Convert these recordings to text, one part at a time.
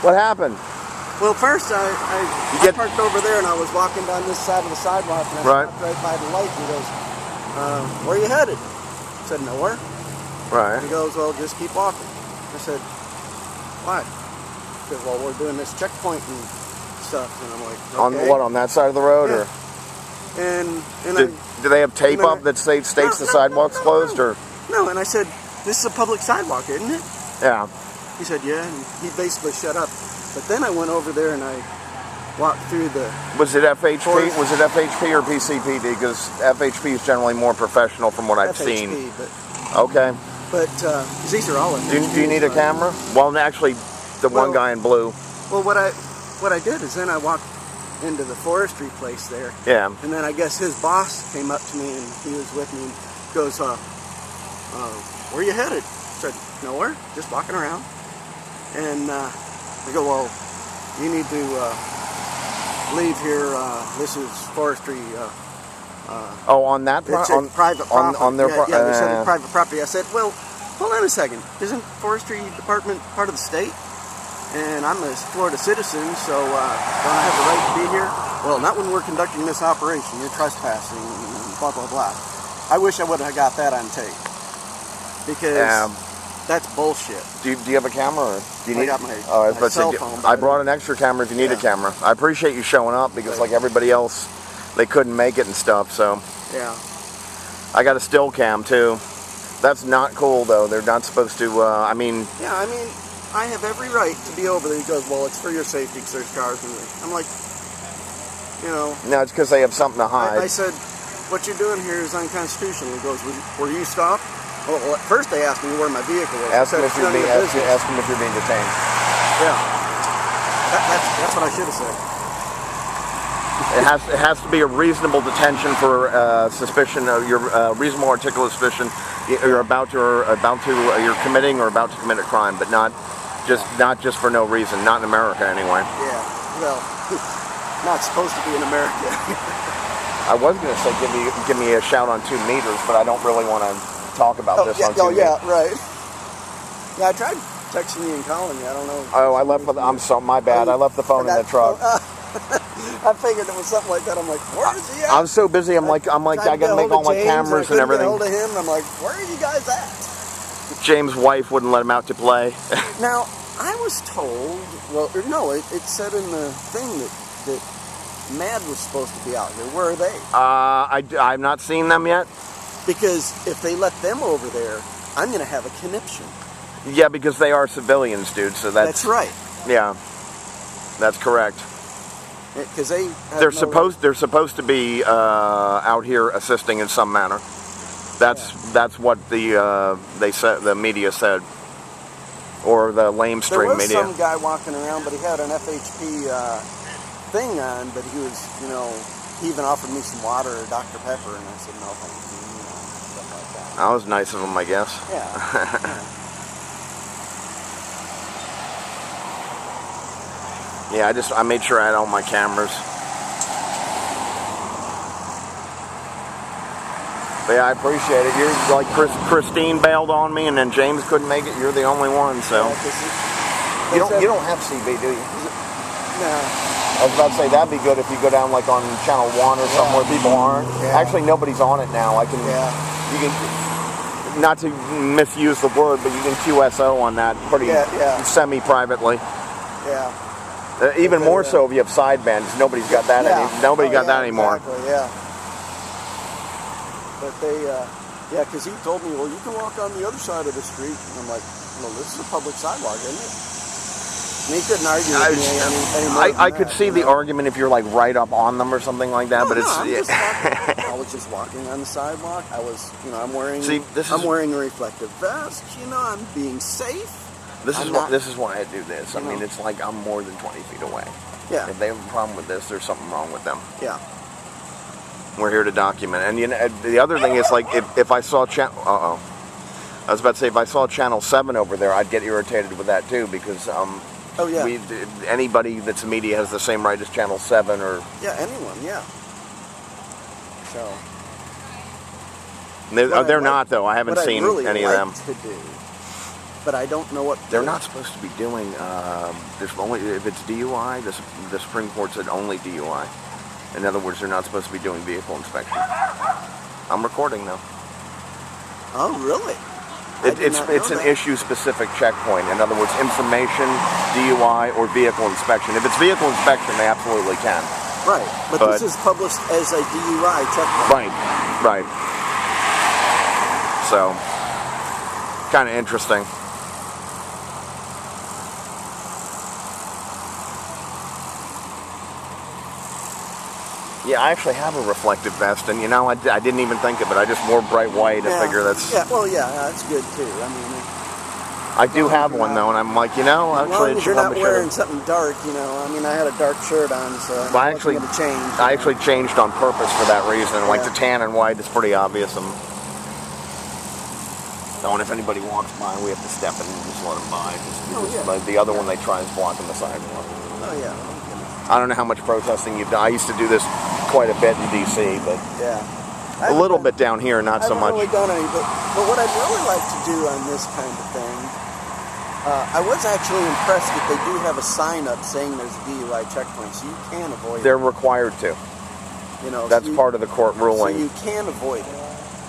What happened? Well, first I parked over there and I was walking down this side of the sidewalk and I stopped right by the light and he goes, where are you headed? I said, nowhere. Right. He goes, well, just keep walking. I said, why? Because, well, we're doing this checkpoint and stuff. And I'm like, okay. On that side of the road? Yeah. Or? And do they have tape up that states the sidewalk's closed? Or? No, and I said, this is a public sidewalk, isn't it? Yeah. He said, yeah, and he basically shut up. But then I went over there and I walked through the... Was it F.H.P? Was it F.H.P or P.C.P.D? Because F.H.P is generally more professional from what I've seen. But, okay. But these are all F.H.P. Do you need a camera? Well, actually, the one guy in blue. Well, what I did is then I walked into the forestry place there. Yeah. And then I guess his boss came up to me and he was with me and goes, where are you headed? I said, nowhere, just walking around. And I go, well, you need to leave here. This is forestry. On that on private property. On their they said private property. I said, well, hold on a second. Isn't forestry department part of the state? And I'm a Florida citizen, so don't I have the right to be here? Well, not when we're conducting this operation. You're trespassing, and blah, blah, blah. I wish I would have got that on tape. Because that's bullshit. Do you have a camera? Or do you need? I got my cell phone. I brought an extra camera if you need a camera. I appreciate you showing up because like everybody else, they couldn't make it and stuff, so. Yeah. I got a still cam too. That's not cool though. They're not supposed to, Yeah, I mean, I have every right to be over there. He goes, well, it's for your safety because there's cars in there. I'm like, you know. No, it's because they have something to hide. I said, what you're doing here is unconstitutional. He goes, were you stopped? Well, at first they asked me where my vehicle was. Ask them if you're being detained. Yeah. That's what I should have said. It has to be a reasonable detention for suspicion of your reasonable articulate suspicion you're you're committing or about to commit a crime, but not just for no reason. Not in America anyway. Yeah. Well, not supposed to be in America. I was going to say give me a shout on 2 meters, but I don't really want to talk about this on 2 meters. Yeah, right. Yeah, I tried texting you and calling you. I don't know. Oh, my bad. I left the phone in the truck. I figured it was something like that. I'm like, where is he at? I'm so busy. I'm like, I got to make all my cameras and everything. I couldn't get hold of him. I'm like, where are you guys at? James' wife wouldn't let him out to play. Now, I was told, it said in the thing that MAD was supposed to be out here. Where are they? I've not seen them yet. Because if they let them over there, I'm going to have a conniption. Yeah, because they are civilians, dude. So that's right. Yeah, that's correct. Because they're supposed to be out here assisting in some manner. That's what they said. The media said, or the lamestream media. There was some guy walking around, but he had an F.H.P. Thing on, but he was, he even offered me some water or Dr. Pepper, and I said no, thank you, stuff like that. That was nice of him, I guess. Yeah. Yeah, I made sure I had all my cameras. But yeah, I appreciate it. You're like Christine bailed on me, and then James couldn't make it. You're the only one, so. Yeah, you don't have CB, do you? No. I was about to say that'd be good if you go down like on channel 1 or something where people aren't. Yeah. Actually, nobody's on it now. You can, not to misuse the word, but you can QSO on that pretty semi-privately. Yeah. Even more so if you have sidebands. Nobody's got that. Nobody got that anymore. Exactly, yeah. But they, because he told me, well, you can walk on the other side of the street. And I'm like, well, this is a public sidewalk, isn't it? And he couldn't argue with me anymore. I could see the argument if you're like right up on them or something like that, but it's. I was just walking on the sidewalk. I was, I'm wearing. I'm wearing a reflective vest. I'm being safe. This is why I do this. I mean, it's like I'm more than 20 feet away. Yeah. If they have a problem with this, there's something wrong with them. Yeah. We're here to document. And the other thing is like if I saw I was about to say if I saw channel 7 over there, I'd get irritated with that too because Oh yeah. Anybody that's media has the same right as Channel 7 or. Yeah, anyone. Yeah. So. They're not though. I haven't seen any of them. To do but I don't know what They're not supposed to be doing. There's only if it's DUI. The Supreme Court said only DUI. In other words, they're not supposed to be doing vehicle inspection. I'm recording now. Oh, really? It's an issue-specific checkpoint. In other words, information, DUI, or vehicle inspection. If it's vehicle inspection, they absolutely can. Right, but this is published as a DUI checkpoint. Right. So, kind of interesting. Yeah, I actually have a reflective vest, and I didn't even think of it. I just wore bright white. I figure that's... Yeah, well, yeah, that's good too. I mean... I do have one, though, and I'm like, actually... As long as you're not wearing something dark, I mean, I had a dark shirt on, so I wasn't going to change. I actually changed on purpose for that reason. Like, the tan and white is pretty obvious. And if anybody walks by, we have to step in and just let them by. Like the other one they try is blocking the sidewalk. Oh, yeah. I don't know how much protesting you've done. I used to do this quite a bit in D.C., but a little bit down here, not so much. I haven't really done any, but what I'd really like to do on this kind of thing, I was actually impressed that they do have a sign up saying there's a DUI checkpoint, so you can avoid it. They're required to. That's part of the court ruling. So you can avoid it,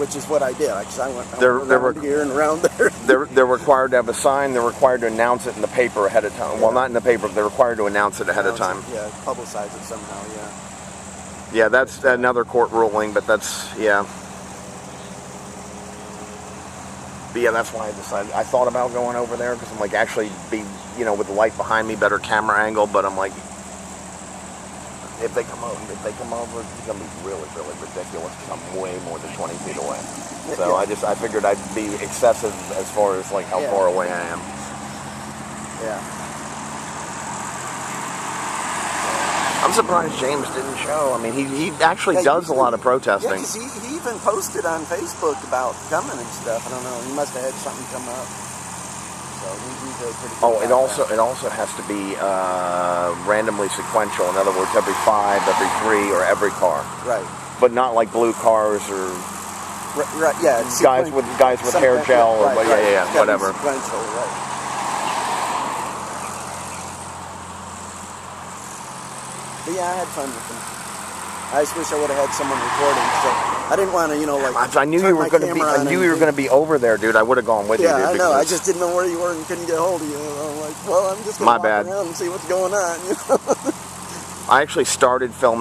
which is what I did. Because I went around here and around there. They're required to have a sign. They're required to announce it in the paper ahead of time. Well, not in the paper. But they're required to announce it ahead of time. Yeah, publicize it somehow. Yeah. Yeah, that's another court ruling, but that's But yeah, that's why I decided. I thought about going over there because I'm like, actually be, with the light behind me, better camera angle. But I'm like, if they come over, it's gonna be really, really ridiculous because I'm way more than 20 feet away. So I figured I'd be excessive as far as like how far away I am. Yeah. I'm surprised James didn't show. I mean, he actually does a lot of protesting. Yeah, 'cause he even posted on Facebook about coming and stuff. I don't know. He must have had something come up. So he's pretty good. It also has to be randomly sequential. In other words, every 5, every 3, or every car. Right. But not like blue cars or right. Yeah. It's guys with hair gel or whatever. Sequential. Right. But yeah, I had fun with them. I just wish I would have had someone recording. So I didn't want to, I knew you were going to be. I knew you were going to be over there, dude. I would have gone with you. Yeah, I know. I just didn't know where you were and couldn't get a hold of you. I'm like, well, I'm just going to walk around and see what's going on. I actually started filming.